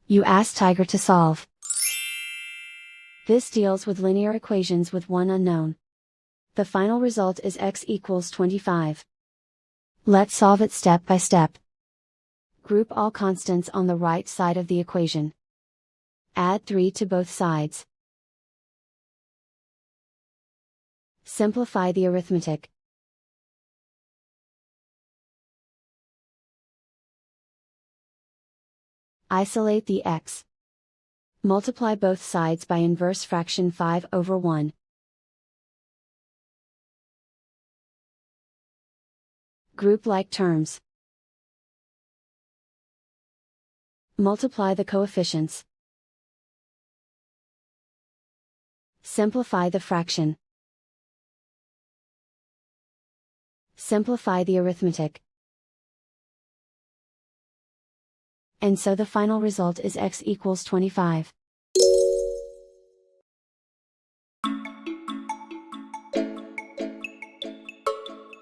You ask Tiger to solve. This deals with linear equations with one unknown. The final result is x equals 25. Let's solve it step by step. Group all constants on the right side of the equation. Add 3 to both sides. Simplify the arithmetic. Isolate the x. Multiply both sides by inverse fraction 5/1. Group like terms. Multiply the coefficients. Simplify the fraction. Simplify the arithmetic. And so the final result is x equals 25.